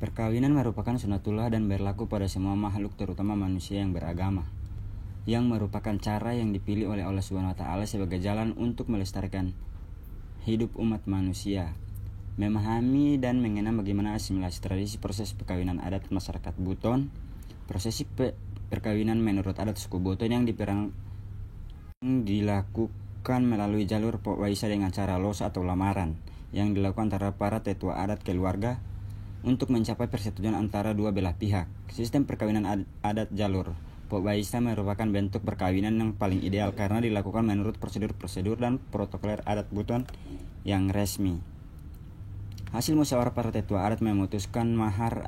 Perkawinan merupakan sunatullah dan berlaku pada semua makhluk, terutama manusia yang beragama, yang merupakan cara yang dipilih oleh Allah SWT sebagai jalan untuk melestarikan hidup umat manusia. Memahami dan mengenal bagaimana asimilasi tradisi proses perkawinan adat masyarakat Buton. Prosesi perkawinan menurut adat suku Buton yang dilakukan melalui jalur Pok Waisa dengan cara los atau lamaran yang dilakukan antara para tetua adat keluarga untuk mencapai persetujuan antara dua belah pihak. Sistem perkawinan adat jalur Pok Waisa merupakan bentuk perkawinan yang paling ideal karena dilakukan menurut prosedur-prosedur dan protokoler adat Buton yang resmi. Hasil musyawarah para tetua adat memutuskan mahar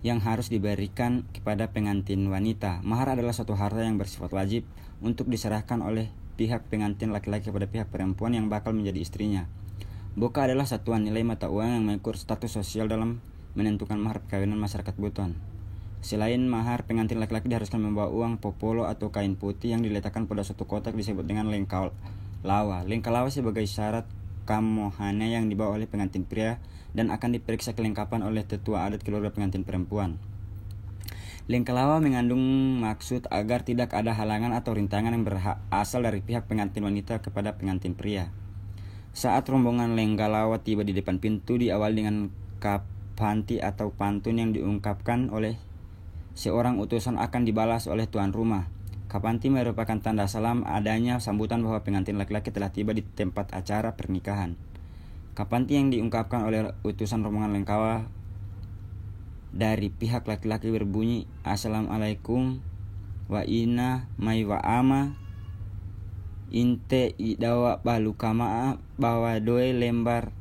yang harus diberikan kepada pengantin wanita. Mahar adalah suatu harta yang bersifat wajib untuk diserahkan oleh pihak pengantin laki-laki kepada pihak perempuan yang bakal menjadi istrinya. Boka adalah satuan nilai mata uang yang mengukur status sosial dalam menentukan mahar perkawinan masyarakat Buton. Selain mahar, pengantin laki-laki diharuskan membawa uang popolo atau kain putih yang diletakkan pada suatu kotak disebut dengan lengkalawa. Lengkalawa sebagai syarat kamohane yang dibawa oleh pengantin pria dan akan diperiksa kelengkapan oleh tetua adat keluarga pengantin perempuan. Lengkalawa mengandung maksud agar tidak ada halangan atau rintangan yang berasal dari pihak pengantin wanita kepada pengantin pria. Saat rombongan Lengkalawa tiba di depan pintu, diawali dengan kapanti atau pantun yang diungkapkan oleh seorang utusan akan dibalas oleh tuan rumah. Kapanti merupakan tanda salam adanya sambutan bahwa pengantin laki-laki telah tiba di tempat acara pernikahan. Kapanti yang diungkapkan oleh utusan rombongan Lengkalawa dari pihak laki-laki berbunyi, Assalamualaikum wa inna mai wa ama inte idawa balukama bawa doe lembar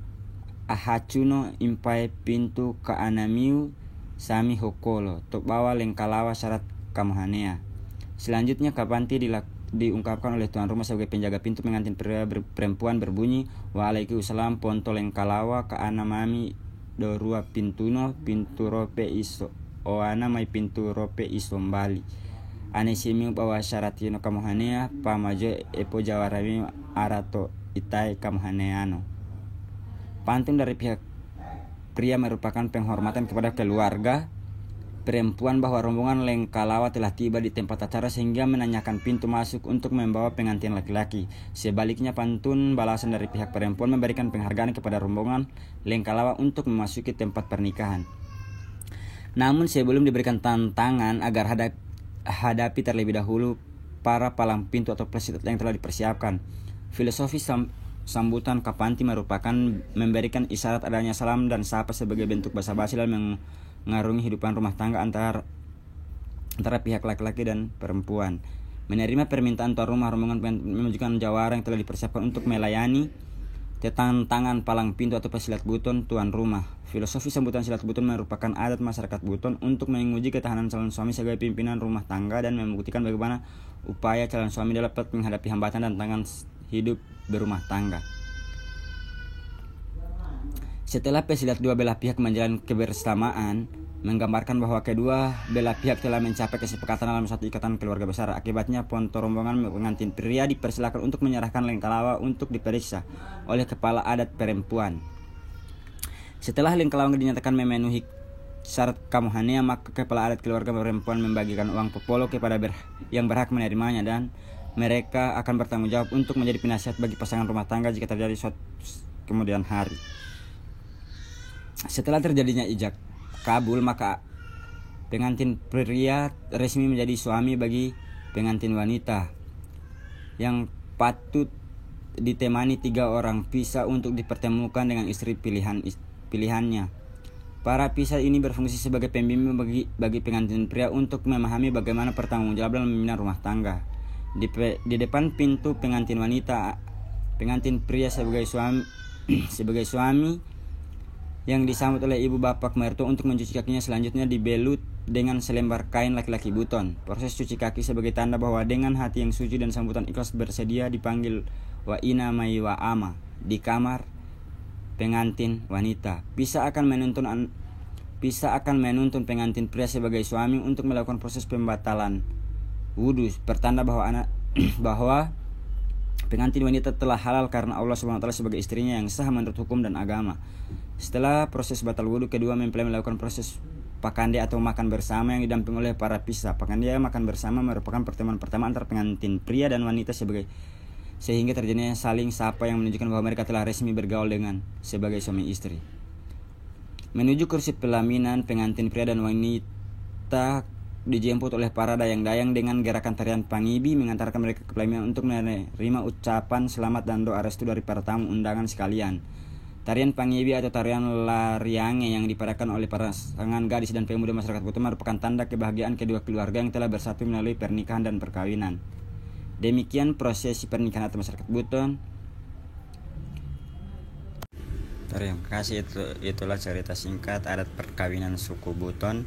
ahacuno impai pintu ka anamiu sami hokolo tok bawa Lengkalawa syarat kamohanea. Selanjutnya kapanti diungkapkan oleh tuan rumah sebagai penjaga pintu pengantin perempuan berbunyi, Waalaikumsalam ponto Lengkalawa ka anamami dorua pintuno pintu rope iso oana mai pintu rope isombali anesimiu bawa syaratino kamohanea pamajo epo jawarami arato itai kamohaneano. Pantun dari pihak pria merupakan penghormatan kepada keluarga perempuan bahwa rombongan Lengkalawa telah tiba di tempat acara sehingga menanyakan pintu masuk untuk membawa pengantin laki-laki. Sebaliknya, pantun balasan dari pihak perempuan memberikan penghargaan kepada rombongan Lengkalawa untuk memasuki tempat pernikahan. Namun sebelum diberikan tantangan agar hadapi terlebih dahulu para palang pintu atau peserta yang telah dipersiapkan. Filosofi sambutan kapanti merupakan memberikan isyarat adanya salam dan sapa sebagai bentuk basa-basi dalam mengarungi hidupan rumah tangga antara pihak laki-laki dan perempuan. Menerima permintaan tuan rumah, rombongan menunjukkan jawara yang telah dipersiapkan untuk melayani tantangan palang pintu atau pesilat Buton tuan rumah. Filosofi sambutan silat Buton merupakan adat masyarakat Buton untuk menguji ketahanan calon suami sebagai pimpinan rumah tangga dan membuktikan bagaimana upaya calon suami dapat menghadapi hambatan dan tantangan hidup berumah tangga. Setelah pesilat dua belah pihak menjalin kebersamaan, menggambarkan bahwa kedua belah pihak telah mencapai kesepakatan dalam satu ikatan keluarga besar. Akibatnya, ponto rombongan pengantin pria dipersilakan untuk menyerahkan Lengkalawa untuk diperiksa oleh kepala adat perempuan. Setelah Lengkalawa dinyatakan memenuhi syarat kamohanea, maka kepala adat keluarga perempuan membagikan uang popolo kepada yang berhak menerimanya dan mereka akan bertanggung jawab untuk menjadi penasihat bagi pasangan rumah tangga jika terjadi suatu kemudian hari. Setelah terjadinya ijab kabul, maka pengantin pria resmi menjadi suami bagi pengantin wanita yang patut ditemani 3 orang pisah untuk dipertemukan dengan istri pilihannya. Para pisah ini berfungsi sebagai pembimbing bagi pengantin pria untuk memahami bagaimana pertanggungjawaban dalam membina rumah tangga. Di depan pintu pengantin wanita, pengantin pria sebagai suami yang disambut oleh ibu bapak mertua untuk mencuci kakinya, selanjutnya dibelut dengan selembar kain laki-laki Buton. Proses cuci kaki sebagai tanda bahwa dengan hati yang suci dan sambutan ikhlas bersedia dipanggil wa ina mai wa ama di kamar pengantin wanita. Pisah akan menuntun pengantin pria sebagai suami untuk melakukan proses pembatalan wudhu, pertanda bahwa Pengantin wanita telah halal karena Allah SWT sebagai istrinya yang sah menurut hukum dan agama. Setelah proses batal wudhu, kedua mempelai melakukan proses pakande atau makan bersama yang didampingi oleh para pisah. Pakande makan bersama merupakan pertemuan pertama antara pengantin pria dan wanita sehingga terjadinya saling sapa yang menunjukkan bahwa mereka telah resmi bergaul dengan sebagai suami istri. Menuju kursi pelaminan, pengantin pria dan wanita dijemput oleh para dayang-dayang dengan gerakan tarian pangibi mengantarkan mereka ke pelaminan untuk menerima ucapan selamat dan doa restu dari para tamu undangan sekalian. Tarian pangibi atau tarian lariange yang dipadamkan oleh pasangan gadis dan pemuda masyarakat Buton merupakan tanda kebahagiaan kedua keluarga yang telah bersatu melalui pernikahan dan perkawinan. Demikian prosesi pernikahan atau masyarakat Buton. Terima kasih, itulah cerita singkat adat perkawinan suku Buton.